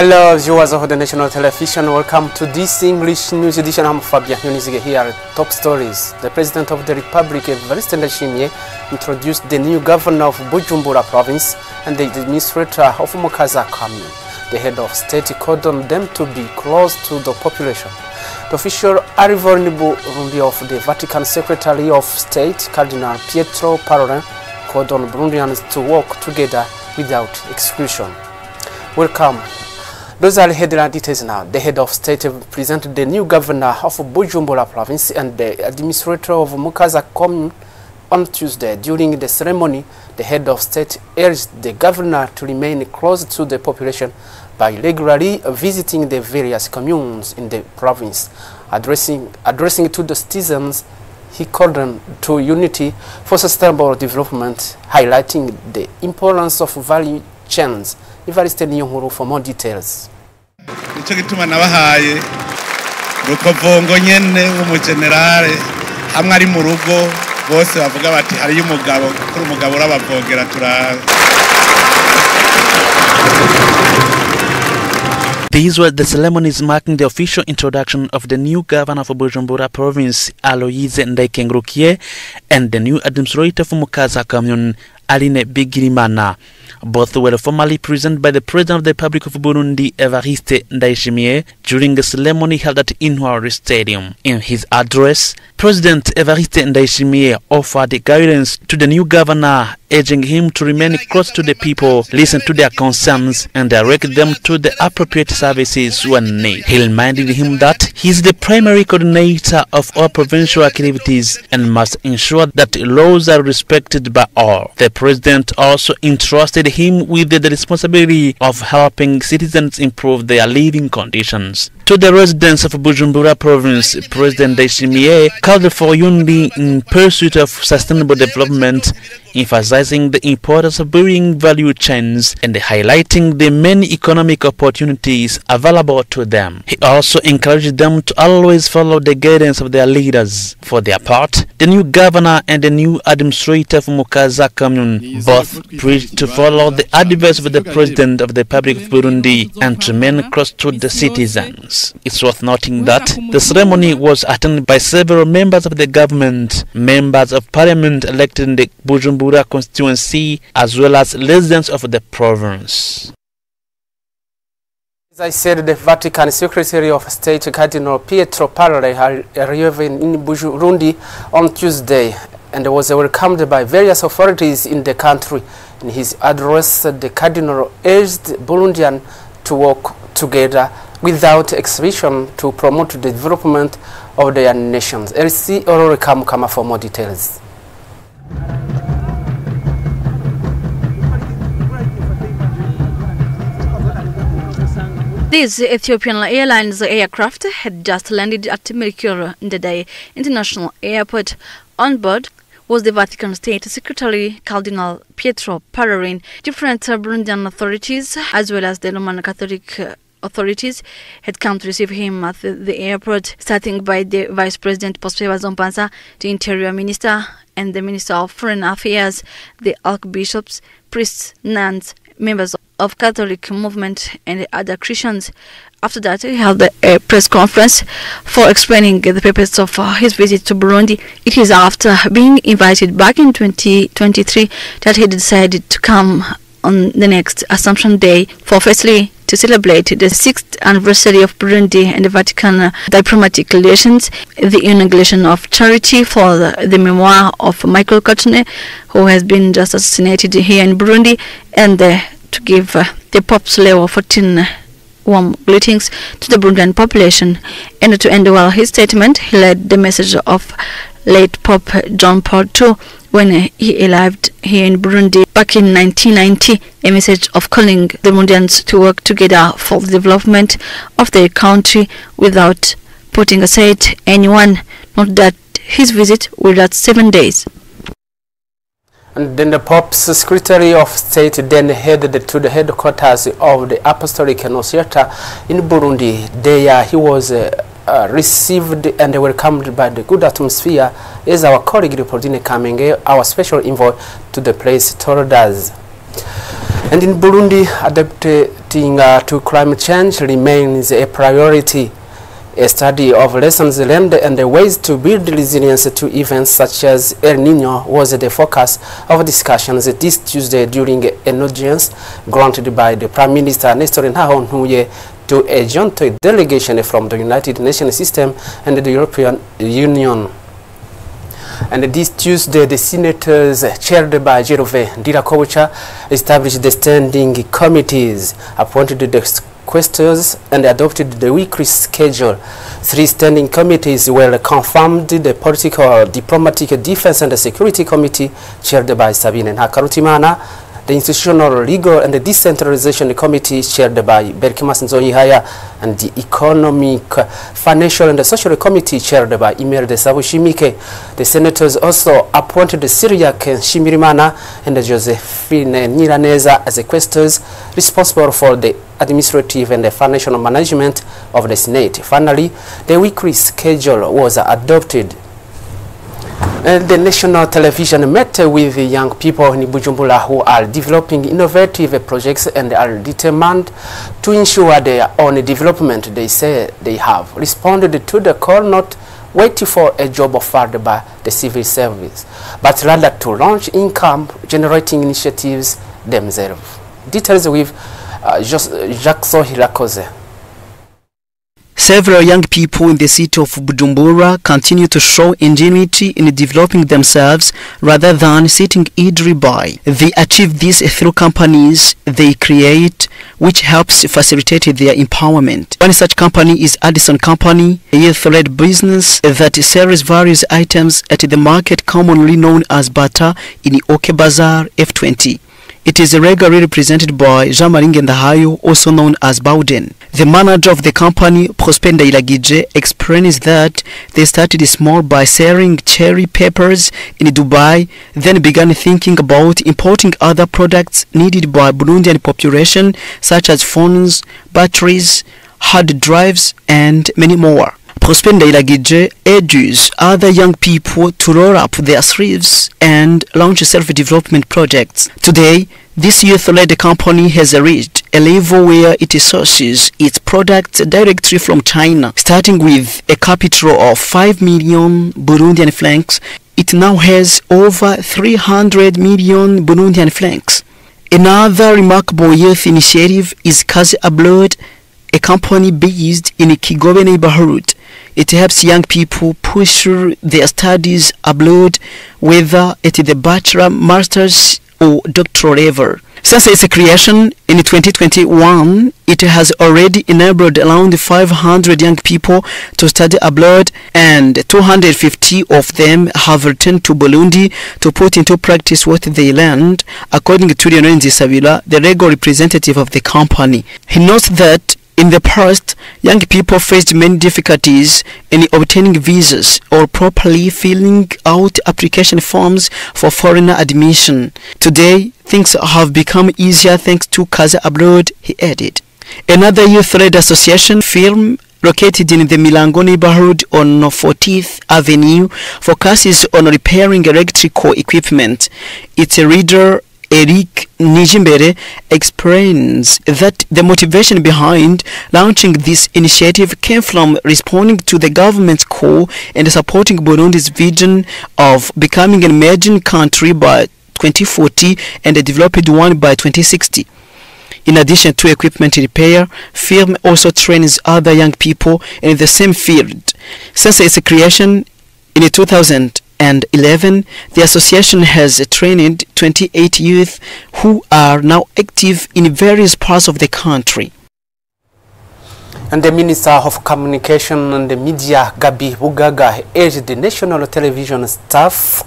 Hello viewers of the National Television, welcome to this English news edition. I'm Fabian Yunizige here at Top Stories. The President of the Republic, Evariste Ndayishimiye, introduced the new governor of Bujumbura province and the administrator of Mukaza commune. The head of state called on them to be close to the population. The official arrival in Burundi of the Vatican Secretary of State, Cardinal Pietro Parolin, called on Burundians to work together without exclusion. Welcome. Those are the headline details now. The head of state presented the new governor of Bujumbura province and the administrator of Mukaza commune on Tuesday. During the ceremony, the head of state urged the governor to remain close to the population by regularly visiting the various communes in the province. Addressing to the citizens, he called on to unity for sustainable development, highlighting the importance of value chains. Evariste Niyonkuru for more details. Nicyo gituma nabahaye rukovongo nyene w'umugenerale hamwe ari mu rugo bose bavuga bati hari umugabo kuri umugabo urabavogera tura. These were the ceremonies marking the official introduction of the new governor of Bujumbura province, Aloyize Ndaykengurukiye, and the new administrator of Mukaza commune, Aline Bigirimana. Both were formally presented by the President of the Republic of Burundi, Evariste Ndayishimiye, during a ceremony held at Intwari Stadium. In his address, President Evariste Ndayishimiye offered guidance to the new governor, urging him to remain close to the people, listen to their concerns, and direct them to the appropriate services when needed. He reminded him that he is the primary coordinator of all provincial activities and must ensure that laws are respected by all. The President also entrusted him with the responsibility of helping citizens improve their living conditions. To the residents of Bujumbura province, President Ndayishimiye called for unity in pursuit of sustainable development, emphasizing the importance of building value chains and highlighting the many economic opportunities available to them. He also encouraged them to always follow the guidance of their leaders. For their part, the new governor and the new administrator of Mukaza commune both preached to follow the advice of the President of the Republic of Burundi and to remain close to the citizens. It's worth noting that the ceremony was attended by several members of the government, members of parliament elected in the Bujumbura constituency, as well as residents of the province. As I said, the Vatican Secretary of State, Cardinal Pietro Parolin, arrived in Burundi on Tuesday and was welcomed by various authorities in the country. In his address, the Cardinal urged Burundians to work together without exhibition to promote the development of their nations. LC Aurora Kamukama for more details. This Ethiopian Airlines aircraft had just landed at Mercure Ndadaye International Airport. On board was the Vatican State Secretary, Cardinal Pietro Parolin. Different Burundian authorities, as well as the Roman Catholic authorities, had come to receive him at the airport, starting by the Vice President Prosper Bazombanza, the Interior Minister, and the Minister of Foreign Affairs, the archbishops, priests, nuns, members of Catholic movement, and other Christians. After that, he held a press conference for explaining the purpose of his visit to Burundi. It is after being invited back in 2023 that he decided to come on the next Assumption Day for firstly to celebrate the 6th anniversary of Burundi and the Vatican diplomatic relations, the inauguration of charity for the memoir of Michael Kotane, who has been just assassinated here in Burundi, and to give the Pope's Leo XIV warm greetings to the Burundian population. And to end well his statement, he led the message of late Pope John Paul II when he arrived here in Burundi back in 1990, a message of calling the Burundians to work together for the development of their country without putting aside anyone. Note that his visit will last 7 days. And then the Pope's Secretary of State then headed to the headquarters of the Apostolic Annunciata in Burundi. There he was received and welcomed by the good atmosphere, as our colleague Reportine Kamenge, our special envoy to the place, told us. And in Burundi, adapting to climate change remains a priority. A study of lessons learned and the ways to build resilience to events such as El Niño was the focus of discussions this Tuesday during an audience granted by the Prime Minister Nestor Ntahontuye to a joint delegation from the United Nations system and the European Union. And this Tuesday, the senators chaired by Gervais Ndirakobucha established the standing committees, appointed the quaestors, and adopted the weekly schedule. 3 standing committees were confirmed: the Political, Diplomatic, Defense and Security Committee, chaired by Sabine Ntakarutimana; the Institutional, Legal and Decentralization Committee, chaired by Berkimas Nzoyihaya; and the Economic, Financial and Social Committee, chaired by Imelda Sabushimike. The senators also appointed Syriac Shimirimana and Josephine Nyiraneza as the quaestors responsible for the administrative and the financial management of the Senate. Finally, the weekly schedule was adopted. And the national television met with young people in Bujumbura who are developing innovative projects and are determined to ensure their own development. They say they have responded to the call not waiting for a job offered by the civil service, but rather to launch income-generating initiatives themselves. Details with Jacques Sohirakoze. Several young people in the city of Bujumbura continue to show ingenuity in developing themselves rather than sitting idly by. They achieve this through companies they create, which helps facilitate their empowerment. One such company is Addison Company, a youth-led business that sells various items at the market commonly known as Bata in Oke Bazaar F20. It is regularly represented by Jean-Marie Ngendahayo, also known as Bowden. The manager of the company, Prosper Ndailagije, explains that they started small by selling cherry peppers in Dubai, then began thinking about importing other products needed by Burundian population, such as phones, batteries, hard drives, and many more. Prosper Ndailagije urges other young people to roll up their sleeves and launch self-development projects. Today, this youth-led company has reached a level where it sources its products directly from China. Starting with a capital of 5 million Burundian francs, it now has over 300 million Burundian francs. Another remarkable youth initiative is Kazi Abroad, a company based in Kigobe neighborhood. It helps young people pursue their studies abroad, whether at the bachelor, master's, or doctoral level. Since its creation in 2021, it has already enabled around 500 young people to study abroad, and 250 of them have returned to Burundi to put into practice what they learned, according to Lionel Nzisabira, the legal representative of the company. He notes that in the past, young people faced many difficulties in obtaining visas or properly filling out application forms for foreigner admission. Today, things have become easier thanks to Kazi Abroad, he added. Another youth-led association, Film, located in the Milango neighborhood on 14th Avenue, focuses on repairing electrical equipment. Its leader, Eric Nijimbere, explains that the motivation behind launching this initiative came from responding to the government's call and supporting Burundi's vision of becoming an emerging country by 2040 and a developed one by 2060. In addition to equipment repair, Film also trains other young people in the same field. Since its creation in 2011, the association has trained 28 youth who are now active in various parts of the country. And the Minister of Communication and the Media, Gabi Bugaga, urged the national television staff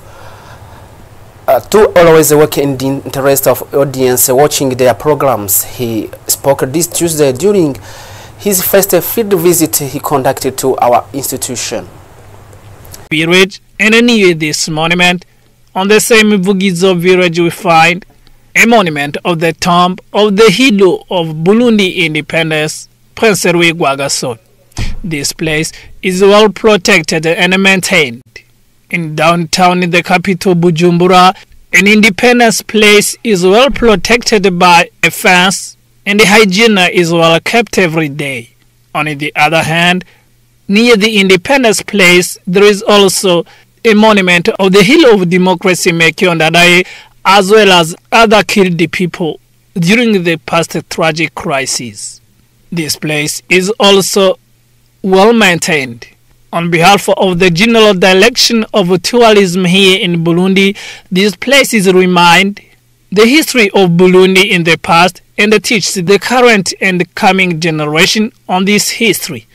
to always work in the interest of audience watching their programs. He spoke this Tuesday during his first field visit he conducted to our institution. We reach and near this monument. On the same Vugizo village we find a monument of the tomb of the hero of Burundi independence, Prince Rwigwagaso. This place is well protected and maintained. In downtown in the capital Bujumbura, an independence place is well protected by a fence and the hygiene is well kept every day. On the other hand, near the Independence Place, there is also a monument of the hero of democracy, Melchior Ndadaye, as well as other killed people during the past tragic crisis. This place is also well maintained. On behalf of the General Direction of Tourism here in Burundi, these places remind the history of Burundi in the past and teach the current and coming generation on this history.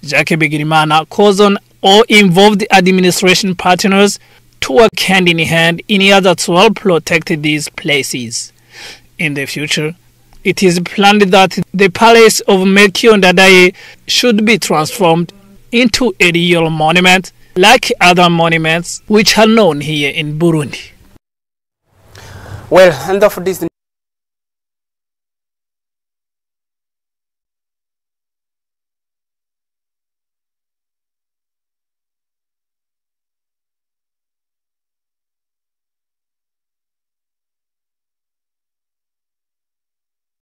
Jacques Bigirimana calls on all involved administration partners to work hand in hand in order to help protect these places. In the future, it is planned that the palace of Melchior Ndadaye should be transformed into a real monument like other monuments which are known here in Burundi. Well, and of this